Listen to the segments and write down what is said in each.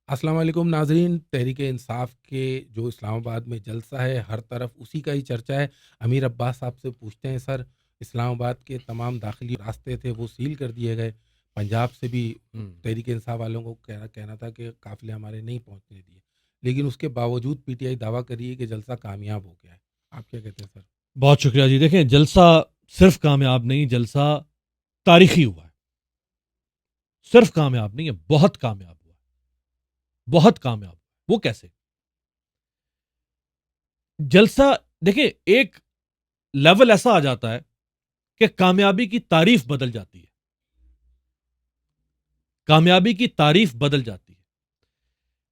السلام علیکم ناظرین، تحریک انصاف کے جو اسلام آباد میں جلسہ ہے ہر طرف اسی کا ہی چرچا ہے۔ امیر عباس صاحب سے پوچھتے ہیں، سر اسلام آباد کے تمام داخلی راستے تھے وہ سیل کر دیے گئے، پنجاب سے بھی تحریک انصاف والوں کو کہنا تھا کہ قافلے ہمارے نہیں پہنچنے دیے، لیکن اس کے باوجود پی ٹی آئی دعویٰ کر رہی ہے کہ جلسہ کامیاب ہو گیا ہے۔ آپ کیا کہتے ہیں سر؟ بہت شکریہ جی. دیکھیں، جلسہ صرف کامیاب نہیں، جلسہ تاریخی ہوا ہے. صرف کامیاب نہیں ہے، بہت کامیاب ہوا ہے، بہت کامیاب ہوا. وہ کیسے؟ جلسہ دیکھیں، ایک لیول ایسا آ جاتا ہے کہ کامیابی کی تعریف بدل جاتی ہے. کامیابی کی تعریف بدل جاتی ہے.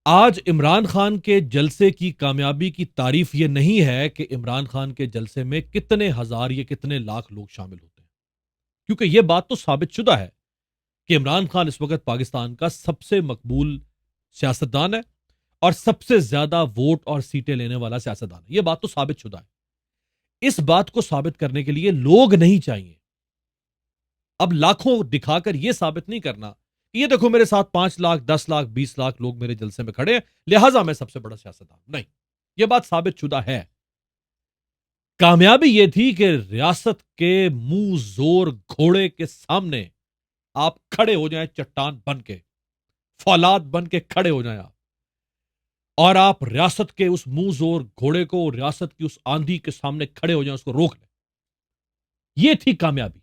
آج عمران خان کے جلسے کی کامیابی کی تعریف یہ نہیں ہے کہ عمران خان کے جلسے میں کتنے ہزار یا کتنے لاکھ لوگ شامل ہوتے ہیں، کیونکہ یہ بات تو ثابت شدہ ہے کہ عمران خان اس وقت پاکستان کا سب سے مقبول سیاستدان ہے اور سب سے زیادہ ووٹ اور سیٹیں لینے والا سیاستدان ہے. یہ بات تو ثابت شدہ ہے. اس بات کو ثابت کرنے کے لیے لوگ نہیں چاہیے. اب لاکھوں دکھا کر یہ ثابت نہیں کرنا کہ یہ دیکھو میرے ساتھ 5 لاکھ 10 لاکھ 20 لاکھ لوگ میرے جلسے میں کھڑے ہیں لہٰذا میں سب سے بڑا سیاستدان. نہیں، یہ بات ثابت شدہ ہے. کامیابی یہ تھی کہ ریاست کے منہ زور گھوڑے کے سامنے آپ کھڑے ہو جائیں، چٹان بن کے، فولاد بن کے کھڑے ہو جائیں آپ، اور آپ ریاست کے اس منہ زور گھوڑے کو، ریاست کی اس آندھی کے سامنے کھڑے ہو جائیں، اس کو روک لیں. یہ تھی کامیابی.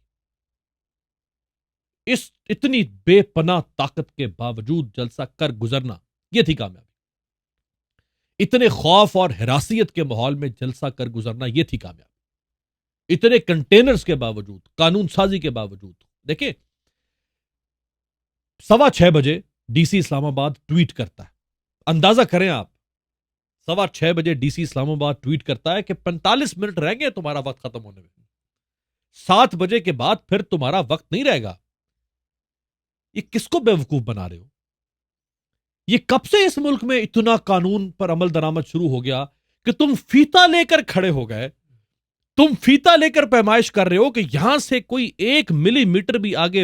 اس اتنی بے پناہ طاقت کے باوجود جلسہ کر گزرنا، یہ تھی کامیابی. اتنے خوف اور ہراسیت کے ماحول میں جلسہ کر گزرنا، یہ تھی کامیابی. اتنے کنٹینرز کے باوجود، قانون سازی کے باوجود. دیکھیں، 6:15 بجے ڈی سی اسلام آباد ٹویٹ کرتا ہے. اندازہ کریں آپ، 6:15 بجے ڈی سی اسلام آباد ٹویٹ کرتا ہے کہ 45 منٹ رہ گئے تمہارا وقت ختم ہونے میں، 7 بجے کے بعد پھر تمہارا وقت نہیں رہے گا. یہ کس کو بیوقوف بنا رہے ہو؟ یہ کب سے اس ملک میں اتنا قانون پر عمل درآمد شروع ہو گیا کہ تم فیتا لے کر کھڑے ہو گئے؟ تم فیتا لے کر پیمائش کر رہے ہو کہ یہاں سے کوئی 1 ملی میٹر بھی آگے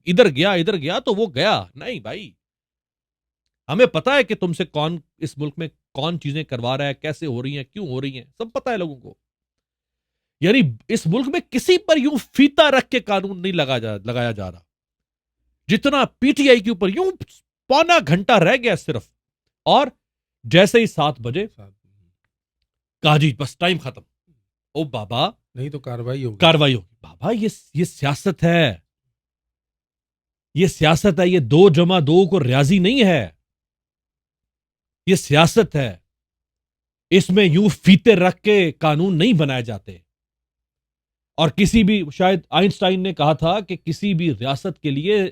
ادھر گیا تو وہ گیا. نہیں بھائی، ہمیں پتا ہے کہ تم سے کون اس ملک میں کون چیزیں کروا رہا ہے، کیسے ہو رہی ہیں، کیوں ہو رہی ہیں، سب پتا ہے لوگوں کو. یعنی اس ملک میں کسی پر یوں فیتا رکھ کے قانون نہیں لگایا جا رہا جتنا پی ٹی آئی کے اوپر یوں 1.25 گھنٹہ رہ گیا صرف، اور جیسے ہی 7 بجے کہا جی بس ٹائم ختم. او بابا، نہیں تو کارروائی ہوگی. کاروائی ہوگی. بابا یہ سیاست ہے، یہ سیاست ہے. یہ 2+2 کو ریاضی نہیں ہے، یہ سیاست ہے. اس میں یوں فیتے رکھ کے قانون نہیں بنائے جاتے. اور کسی بھی، شاید آئنسٹائن نے کہا تھا کہ کسی بھی ریاست کے لیے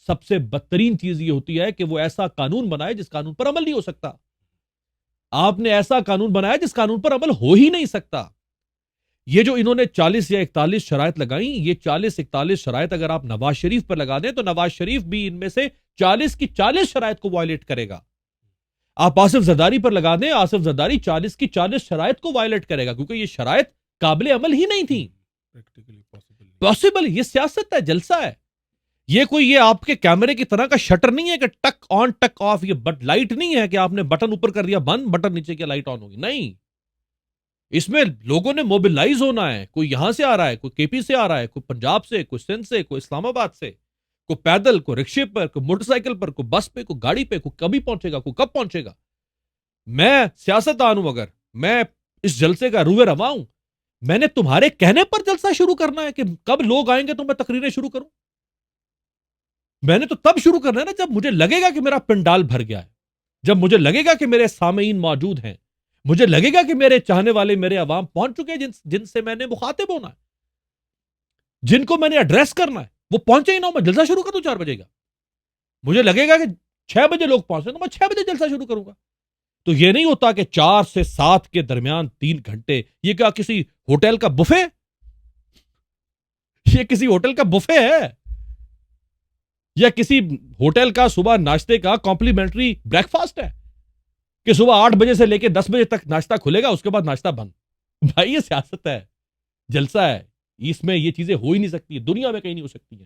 سب سے بدترین چیز یہ ہوتی ہے کہ وہ ایسا قانون بنائے جس قانون پر عمل نہیں ہو سکتا. آپ نے ایسا قانون بنایا جس قانون پر عمل ہو ہی نہیں سکتا. یہ جو انہوں نے 40 یا 41 شرائط لگائیں، یہ 40-41 شرائط اگر آپ نواز شریف پر لگا دیں تو نواز شریف بھی ان میں سے 40 کی 40 شرائط کو وائلیٹ کرے گا. آپ آصف زرداری پر لگا دیں، آصف زرداری 40 کی 40 شرائط کو وائلیٹ کرے گا، کیونکہ یہ شرائط قابل عمل ہی نہیں تھی. پاسبل. یہ سیاست ہے، جلسہ ہے. یہ کوئی یہ آپ کے کیمرے کی طرح کا شٹر نہیں ہے کہ ٹک آن ٹک آف. یہ لائٹ نہیں ہے کہ آپ نے بٹن اوپر کر دیا بند، بٹن نیچے کیا لائٹ آن ہوگی. نہیں، اس میں لوگوں نے موبلائز ہونا ہے. کوئی یہاں سے آ رہا ہے، کوئی کے پی سے آ رہا ہے، کوئی پنجاب سے، کوئی سندھ سے، کوئی اسلام آباد سے، کوئی پیدل، کوئی رکشے پر، کوئی موٹر سائیکل پر، کوئی بس پہ، کوئی گاڑی پہ، کوئی کبھی پہنچے گا، کوئی کب پہنچے گا. میں سیاستدان ہوں، اگر میں اس جلسے کا روح رواں ہوں، میں نے تمہارے کہنے پر جلسہ شروع کرنا ہے کہ کب لوگ آئیں گے تو میں تقریریں شروع کروں. میں نے تو تب شروع کرنا ہے نا جب مجھے لگے گا کہ میرا پنڈال بھر گیا ہے، جب مجھے لگے گا کہ میرے سامعین موجود ہیں، مجھے لگے گا کہ میرے چاہنے والے، میرے عوام پہنچ چکے ہیں، جن سے میں نے مخاطب ہونا ہے، جن کو میں نے ایڈریس کرنا ہے، وہ پہنچے ہی نہ ہو. میں جلسہ شروع کر دوں 4 بجے کا. مجھے لگے گا کہ 6 بجے لوگ پہنچے تو میں 6 بجے جلسہ شروع کروں گا. تو یہ نہیں ہوتا کہ 4 سے 7 کے درمیان 3 گھنٹے. یہ کیا کسی ہوٹل کا بفے؟ یہ کسی ہوٹل کا بفے ہے یا کسی ہوٹل کا صبح ناشتے کا کمپلیمنٹری بریک فاسٹ ہے کہ صبح 8 بجے سے لے کے 10 بجے تک ناشتہ کھلے گا، اس کے بعد ناشتہ بند؟ بھائی یہ سیاست ہے، جلسہ ہے. اس میں یہ چیزیں ہو ہی نہیں سکتی، دنیا میں کہیں نہیں ہو سکتی ہیں.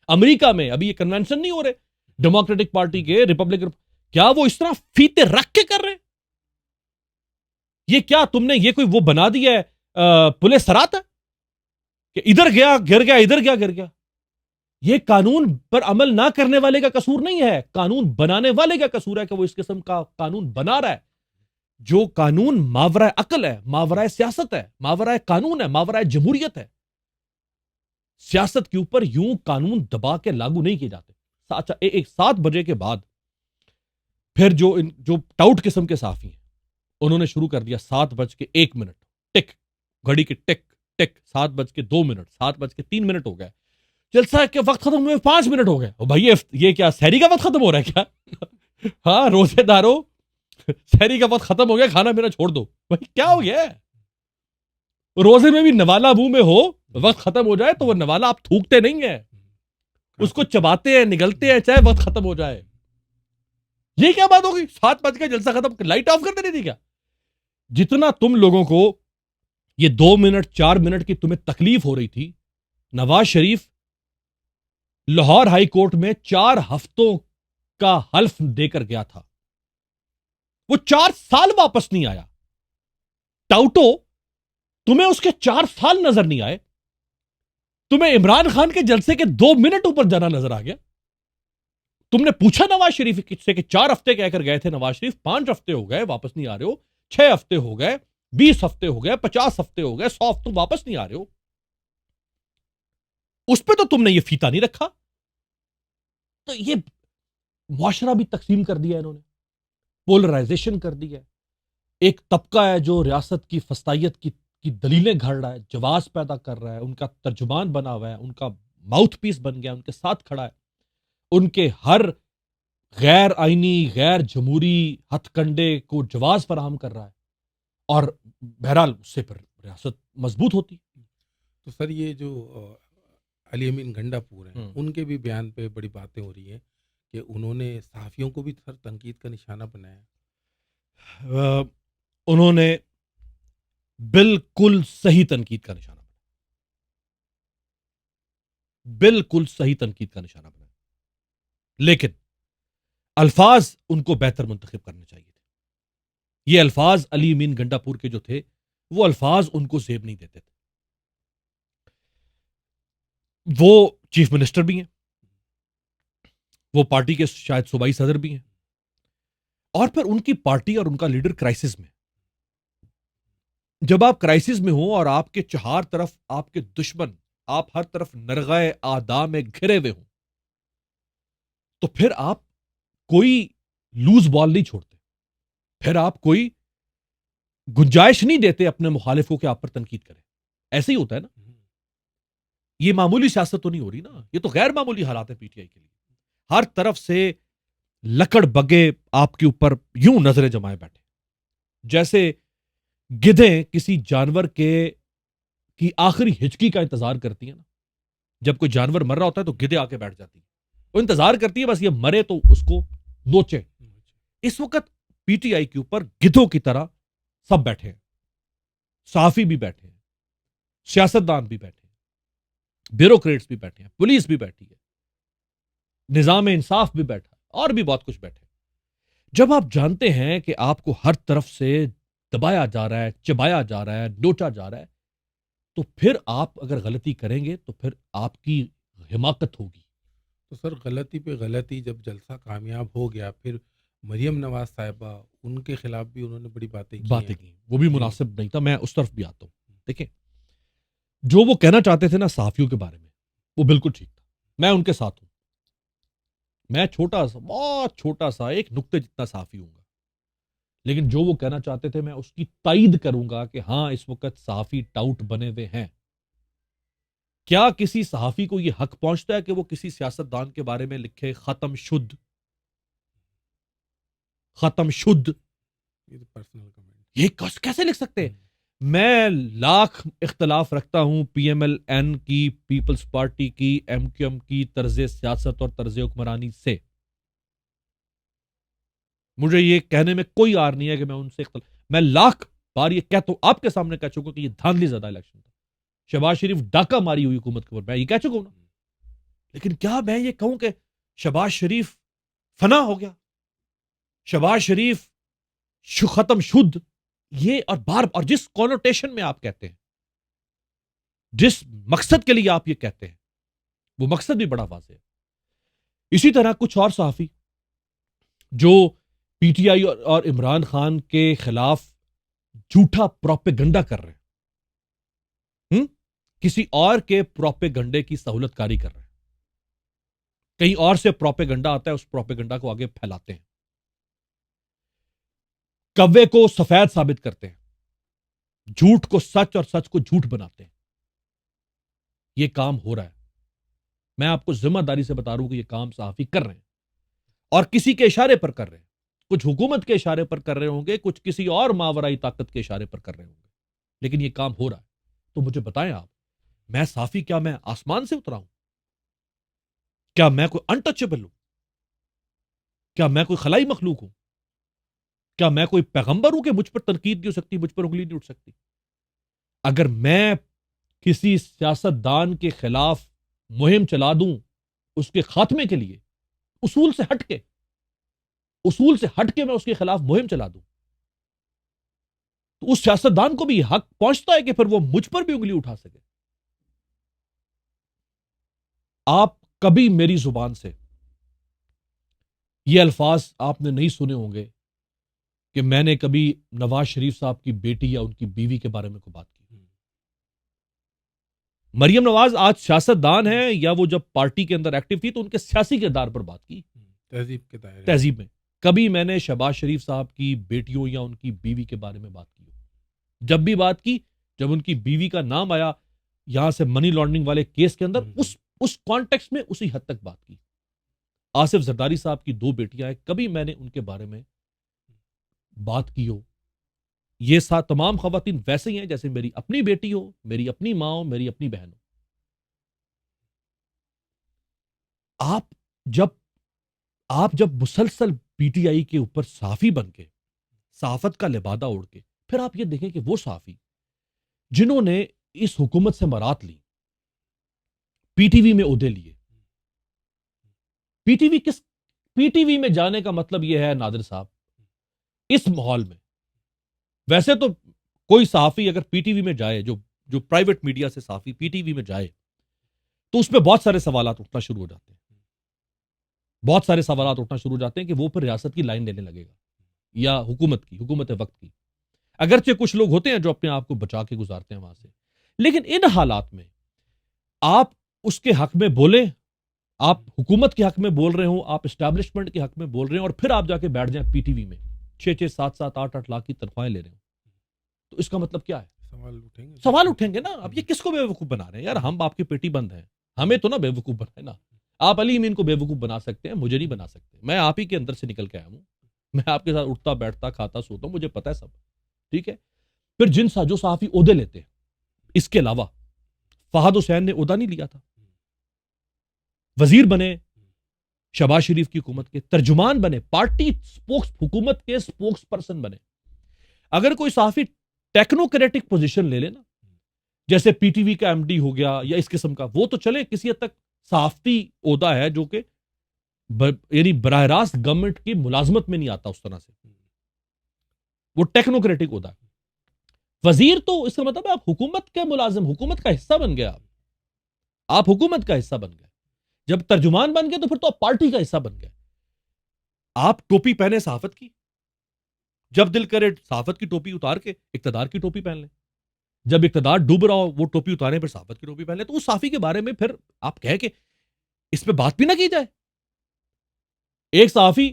امریکہ میں ابھی یہ کنونشن نہیں ہو رہے ڈیموکریٹک پارٹی کے، ریپبلکن کیا وہ اس طرح فیتے رکھ کے کر رہے ہیں؟ یہ کیا تم نے یہ کوئی وہ بنا دیا ہے پلے سرات ہے کہ ادھر گیا گر گیا ادھر گیا گر گیا؟ یہ قانون پر عمل نہ کرنے والے کا قصور نہیں ہے، قانون بنانے والے کا قصور ہے کہ وہ اس قسم کا قانون بنا رہا ہے۔ جو قانون ماورائے عقل ہے، ماورائے سیاست ہے، ماورائے قانون ہے، ماورائے جمہوریت ہے، سیاست کے اوپر یوں قانون دبا کے لاگو نہیں کیے جاتے۔ اچھا، 7 بجے کے بعد پھر جو ٹاؤٹ قسم کے صحافی ہیں انہوں نے شروع کر دیا 7:01 ٹک، گھڑی کی ٹک ٹک، 7:02، 7:03 ہو گئے، جلسہ کے وقت ختم ہوئے 5 منٹ ہو گئے۔ بھائی یہ کیا سحری کا وقت ختم ہو رہا ہے کیا؟ ہاں روزے دارو، سحری کا وقت ختم ہو گیا، کھانا میرا چھوڑ دو۔ بھائی کیا ہو گیا ہے؟ روزے میں بھی نوالا منہ میں ہو، وقت ختم ہو جائے تو وہ نوالا آپ تھوکتے نہیں ہیں، اس کو چباتے ہیں، نگلتے ہیں، چاہے وقت ختم ہو جائے۔ یہ کیا بات ہوگی؟ 7 بج کے جلسہ ختم، لائٹ آف کر دینی تھی کیا؟ جتنا تم لوگوں کو یہ 2 منٹ 4 منٹ کی تمہیں تکلیف ہو رہی تھی، نواز شریف لاہور ہائی کورٹ میں 4 ہفتوں کا حلف دے کر گیا تھا، وہ 4 سال واپس نہیں آیا۔ ٹاؤٹو، تمہیں اس کے 4 سال نظر نہیں آئے، تمہیں عمران خان کے جلسے کے 2 منٹ اوپر جانا نظر آ گیا۔ تم نے پوچھا نواز شریف سے کہ 4 ہفتے کہہ کر گئے تھے نواز شریف، 5 ہفتے ہو گئے واپس نہیں آ رہے ہو، 6 ہفتے ہو گئے، 20 ہفتے ہو گئے، 50 ہفتے ہو گئے، 100 ہفتے واپس نہیں آ رہے ہو؟ اس پہ تو تم نے یہ فیتا نہیں رکھا۔ تو یہ معاشرہ بھی تقسیم کر دیا انہوں نے، پولرائزیشن کر دی ہے۔ ایک طبقہ ہے جو ریاست کی فسطائیت کی دلیلیں گھڑ رہا ہے، جواز پیدا کر رہا ہے، ان کا ترجمان بنا ہوا ہے، ان کا ماؤتھ پیس بن گیا، ان کے ساتھ کھڑا ہے، ان کے ہر غیر آئینی غیر جمہوری ہتھ کنڈے کو جواز فراہم کر رہا ہے، اور بہرحال اس سے پھر ریاست مضبوط ہوتی۔ تو سر یہ جو علی امین گنڈا پور ہیں، ان کے بھی بیان پہ بڑی باتیں ہو رہی ہیں کہ انہوں نے صحافیوں کو بھی سر تنقید کا نشانہ بنایا۔ انہوں نے بالکل صحیح تنقید کا نشانہ بنایا، بالکل صحیح تنقید کا نشانہ بنایا، لیکن الفاظ ان کو بہتر منتخب کرنے چاہیے تھے۔ یہ الفاظ علی امین گنڈا پور کے جو تھے، وہ الفاظ ان کو زیب نہیں دیتے تھے۔ وہ چیف منسٹر بھی ہیں، وہ پارٹی کے شاید صوبائی صدر بھی ہیں، اور پھر ان کی پارٹی اور ان کا لیڈر کرائسس میں۔ جب آپ کرائسس میں ہوں اور آپ کے چہار طرف آپ کے دشمن، آپ ہر طرف نرغائے اعداء میں گھرے ہوئے ہوں، تو پھر آپ کوئی لوز بال نہیں چھوڑتے، پھر آپ کوئی گنجائش نہیں دیتے اپنے مخالفوں کے آپ پر تنقید کریں۔ ایسے ہی ہوتا ہے نا، یہ معمولی سیاست تو نہیں ہو رہی نا، یہ تو غیر معمولی حالات ہے پی ٹی آئی کے لیے۔ ہر طرف سے لکڑ بگے آپ کے اوپر یوں نظریں جمائے بیٹھے، جیسے گدھیں کسی جانور کی آخری ہچکی کا انتظار کرتی ہیں نا۔ جب کوئی جانور مر رہا ہوتا ہے تو گدھے آ کے بیٹھ جاتی ہیں، وہ انتظار کرتی ہے بس یہ مرے تو اس کو نوچے۔ اس وقت پی ٹی آئی کے اوپر گدھوں کی طرح سب بیٹھے ہیں، صحافی بھی بیٹھے ہیں، سیاستدان بھی بیٹھے ہیں، بیوروکریٹس بھی بیٹھے ہیں، پولیس بھی بیٹھی ہے، نظام انصاف بھی بیٹھا ہے، اور بھی بہت کچھ بیٹھے۔ جب آپ جانتے ہیں کہ آپ کو ہر طرف سے دبایا جا رہا ہے، چبایا جا رہا ہے، نوچا جا رہا ہے، تو پھر آپ اگر غلطی کریں گے تو پھر آپ کی حماقت ہوگی۔ تو سر غلطی پہ غلطی، جب جلسہ کامیاب ہو گیا، پھر مریم نواز صاحبہ، ان کے خلاف بھی انہوں نے بڑی باتیں کی، وہ بھی مناسب نہیں تھا۔ میں اس طرف بھی آتا ہوں۔ دیکھیں، جو وہ کہنا چاہتے تھے نا صحافیوں کے بارے میں، وہ بالکل ٹھیک تھا، میں ان کے ساتھ ہوں۔ میں چھوٹا سا، بہت چھوٹا سا ایک نقطے جتنا صحافی ہوں گا، لیکن جو وہ کہنا چاہتے تھے میں اس کی تائید کروں گا کہ ہاں اس وقت صحافی ٹاؤٹ بنے ہوئے ہیں۔ کیا کسی صحافی کو یہ حق پہنچتا ہے کہ وہ کسی سیاستدان کے بارے میں لکھے ختم شد؟ ختم شد یہ کیسے لکھ سکتے ہیں؟ میں لاکھ اختلاف رکھتا ہوں پی ایم ایل این کی، پیپلز پارٹی کی، ایم کیو ایم کی طرز سیاست اور طرز حکمرانی سے۔ مجھے یہ کہنے میں کوئی عار نہیں ہے کہ میں ان سے میں لاکھ بار یہ کہتا ہوں، آپ کے سامنے کہہ چکا کہ یہ دھاندلی زدہ الیکشن تھا، شہباز شریف ڈاکہ ماری ہوئی حکومت کے اوپر، میں یہ کہہ چکا ہوں نا۔ لیکن کیا میں یہ کہوں کہ شہباز شریف فنا ہو گیا؟ شہباز شریف ختم شد، یہ اور جس کونوٹیشن میں آپ کہتے ہیں، جس مقصد کے لیے آپ یہ کہتے ہیں، وہ مقصد بھی بڑا واضح ہے. اسی طرح کچھ اور صحافی جو پی ٹی آئی اور عمران خان کے خلاف جھوٹا پروپیگنڈا کر رہے ہیں، کسی اور کے پروپیگنڈے کی سہولت کاری کر رہے ہیں، کہیں اور سے پروپیگنڈا آتا ہے، اس پروپیگنڈا کو آگے پھیلاتے ہیں، کوے کو سفید ثابت کرتے ہیں، جھوٹ کو سچ اور سچ کو جھوٹ بناتے ہیں. یہ کام ہو رہا ہے. میں آپ کو ذمہ داری سے بتا رہا ہوں کہ یہ کام صحافی کر رہے ہیں، اور کسی کے اشارے پر کر رہے ہیں. کچھ حکومت کے اشارے پر کر رہے ہوں گے، کچھ کسی اور ماورائی طاقت کے اشارے پر کر رہے ہوں گے، لیکن یہ کام ہو رہا ہے. تو مجھے بتائیں آپ، میں صحافی کیا میں آسمان سے اترا ہوں؟ کیا میں کوئی انٹچبل ہوں؟ کیا میں کوئی خلائی مخلوق ہوں؟ کیا میں کوئی پیغمبر ہوں کہ مجھ پر تنقید نہیں ہو سکتی، مجھ پر انگلی نہیں اٹھ سکتی؟ اگر میں کسی سیاست دان کے خلاف مہم چلا دوں اس کے خاتمے کے لیے، اصول سے ہٹ کے میں اس کے خلاف مہم چلا دوں، تو اس سیاست دان کو بھی حق پہنچتا ہے کہ پھر وہ مجھ پر بھی انگلی اٹھا سکے. آپ کبھی میری زبان سے یہ الفاظ آپ نے نہیں سنے ہوں گے کہ میں نے کبھی نواز شریف صاحب کی بیٹی یا ان کی بیوی کے بارے میں کوئی بات کی. مریم نواز آج سیاست دان ہے، یا وہ جب پارٹی کے اندر ایکٹیو تھی تو ان کے سیاسی کردار پر بات کی، تہذیب کے دائرے تہذیب میں. کبھی میں نے شہباز شریف صاحب کی بیٹیوں یا ان کی بیوی کے بارے میں بات کی. جب بھی بات کی، جب ان کی بیوی کا نام آیا یہاں سے منی لانڈرنگ والے کیس کے اندر، اس کانٹیکسٹ میں اسی حد تک بات کی. آصف زرداری صاحب کی 2 بیٹیاں ہیں، کبھی میں نے ان کے بارے میں بات کی ہو. یہ تمام خواتین ویسے ہی ہیں جیسے میری اپنی بیٹی ہو، میری اپنی ماں ہو، میری اپنی بہن ہو. آپ جب مسلسل پی ٹی آئی کے اوپر صحافی بن کے، صحافت کا لبادہ اوڑھ کے، پھر آپ یہ دیکھیں کہ وہ صحافی جنہوں نے اس حکومت سے مرات لی، پی ٹی وی میں عہدے لیے. پی ٹی وی میں جانے کا مطلب یہ ہے نادر صاحب، اس ماحول میں ویسے تو کوئی صحافی اگر پی ٹی وی میں جائے، جو پرائیویٹ میڈیا سے صحافی پی ٹی وی میں جائے، تو اس میں بہت سارے سوالات اٹھنا شروع ہو جاتے ہیں. بہت سارے سوالات اٹھنا شروع ہو جاتے ہیں کہ وہ پھر ریاست کی لائن لینے لگے گا یا حکومت وقت کی. اگرچہ کچھ لوگ ہوتے ہیں جو اپنے آپ کو بچا کے گزارتے ہیں وہاں سے، لیکن ان حالات میں آپ اس کے حق میں بولیں، آپ حکومت کے حق میں بول رہے ہوں، آپ اسٹیبلشمنٹ کے حق میں بول رہے ہیں، اور پھر آپ جا کے بیٹھ جائیں پی ٹی وی میں 6-6 7-7 8-8 لاکھ کی تنخواہیں لے رہے ہوں، تو اس کا مطلب کیا ہے؟ سوال اٹھیں گے نا. اب یہ کس کو بے وقوف بنا رہے ہیں؟ یار ہم آپ کے پیٹی بند ہیں، ہمیں تو نہ بے وقوف بنائے نا. آپ علی امین کو بے وقوف بنا سکتے ہیں، مجھے نہیں بنا سکتے. میں آپ ہی کے اندر سے نکل کے آیا ہوں، میں آپ کے ساتھ اٹھتا بیٹھتا کھاتا سوتا ہوں، مجھے پتا ہے سب. ٹھیک ہے. پھر جو صحافی عہدے لیتے ہیں، اس کے علاوہ فہد حسین نے عہدہ نہیں لیا تھا، وزیر بنے شہباز شریف کی حکومت کے، ترجمان بنے، پارٹی حکومت کے سپوکس پرسن بنے. اگر کوئی صحافی ٹیکنوکریٹک پوزیشن لے لینا، جیسے پی ٹی وی کا ایم ڈی ہو گیا یا اس قسم کا، وہ تو چلے کسی حد تک صحافتی عہدہ ہے، جو کہ یعنی براہ راست گورنمنٹ کی ملازمت میں نہیں آتا اس طرح سے، وہ ٹیکنوکریٹک عہدہ ہے. وزیر تو اس کا مطلب ہے آپ حکومت کے ملازم، حکومت کا حصہ بن گئے. آپ حکومت کا حصہ بن گئے. جب ترجمان بن گئے تو پھر تو آپ پارٹی کا حصہ بن گئے. آپ ٹوپی پہنے صحافت کی، جب دل کرے صحافت کی ٹوپی اتار کے اقتدار کی ٹوپی پہن لیں، جب اقتدار ڈوب رہا ہو وہ ٹوپی اتاریں پھر صحافت کی ٹوپی پہن لیں. تو اس صحافی کے بارے میں پھر آپ کہیں کہ اس پہ بات بھی نہ کی جائے. ایک صحافی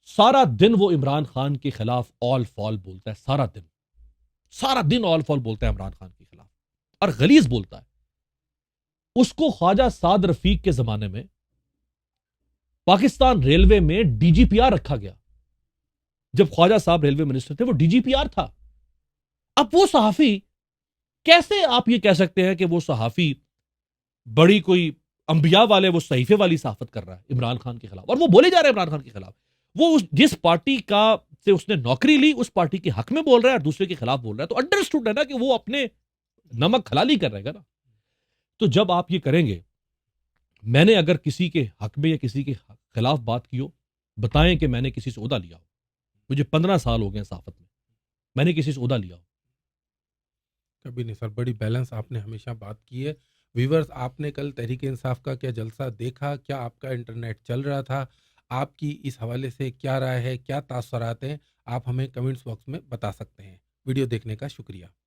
سارا دن وہ عمران خان کے خلاف آل فال بولتا ہے، سارا دن آل فال بولتا ہے عمران خان کے خلاف، اور غلیظ بولتا ہے. اس کو خواجہ سعد رفیق کے زمانے میں پاکستان ریلوے میں ڈی جی پی آر رکھا گیا. جب خواجہ صاحب ریلوے منسٹر تھے وہ ڈی جی پی آر تھا. اب وہ صحافی کیسے آپ یہ کہہ سکتے ہیں کہ وہ صحافی بڑی کوئی انبیاء والے وہ صحیفے والی صحافت کر رہا ہے عمران خان کے خلاف، اور وہ بولے جا رہے ہیں عمران خان کے خلاف. وہ جس پارٹی کا سے اس نے نوکری لی اس پارٹی کے حق میں بول رہا ہے اور دوسرے کے خلاف بول رہا ہے، تو انڈرسٹوڈ ہے نا کہ وہ اپنے نمک حلالی کر رہے گا نا. تو جب آپ یہ کریں گے، میں نے اگر کسی کے حق میں یا کسی کے خلاف بات کی ہو بتائیں کہ میں نے کسی سے عہدہ لیا ہو. مجھے 15 سال ہو گئے ہیں صحافت میں نے کسی سے عہدہ لیا ہو. کبھی نہیں سر، بڑی بیلنس آپ نے ہمیشہ بات کی ہے. ویورز، آپ نے کل تحریک انصاف کا کیا جلسہ دیکھا؟ کیا آپ کا انٹرنیٹ چل رہا تھا؟ آپ کی اس حوالے سے کیا رائے ہے، کیا تاثرات ہیں؟ آپ ہمیں کمنٹس باکس میں بتا سکتے ہیں. ویڈیو دیکھنے کا شکریہ.